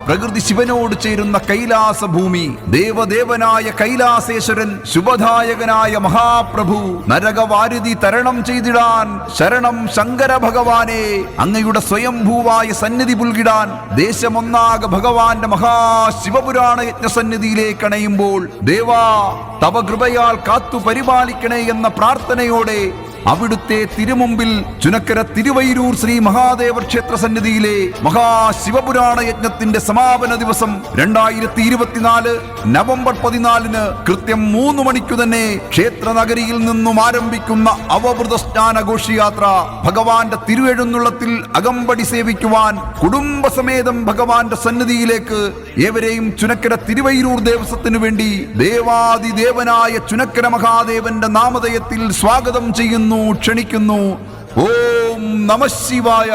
പ്രകൃതി ശിവനോട് ചേരുന്ന കൈലാസ ഭൂമി, ദേവദേവനായ കൈലാസേശ്വരൻ, ശുഭദായകനായ മഹാപ്രഭു, നരകവാരുതി തരണം ചെയ്തിടാൻ ശരണം ശങ്കര ഭഗവാനെ. അങ്ങയുടെ സ്വയംഭൂവായ സന്നിധി പുൽകിടാൻ ദേശമൊന്നാകെ ഭഗവാന്റെ മഹാശിവപുരാണ യജ്ഞസന്നിധിയിലേക്ക് അണയുമ്പോൾ ദേവാ തവ കൃപയാൽ കാത്തു പരിപാലിക്കണേ എന്ന പ്രാർത്ഥനയോടെ അവിടുത്തെ തിരുമുമ്പിൽ ചുനക്കര തിരുവൈരൂർ ശ്രീ മഹാദേവ ക്ഷേത്ര സന്നിധിയിലെ മഹാശിവപുരാണ യജ്ഞത്തിന്റെ സമാപന ദിവസം 2024 നവംബർ 14 കൃത്യം 3 മണിക്കു തന്നെ ക്ഷേത്ര നഗരിയിൽ നിന്നും ആരംഭിക്കുന്ന അവഭൃത സ്നാന ഘോഷയാത്ര ഭഗവാന്റെ തിരുവെഴുന്നള്ളത്തിൽ അകമ്പടി സേവിക്കുവാൻ കുടുംബസമേതം ഭഗവാന്റെ സന്നിധിയിലേക്ക് ഏവരെയും ചുനക്കര തിരുവൈരൂർ ദേവസ്വത്തിനു വേണ്ടി ദേവാദിദേവനായ ചുനക്കര മഹാദേവന്റെ നാമധേയത്തിൽ സ്വാഗതം ചെയ്യുന്നു, ക്ഷണിക്കുന്നു. ഓം നമഃ ശിവായ.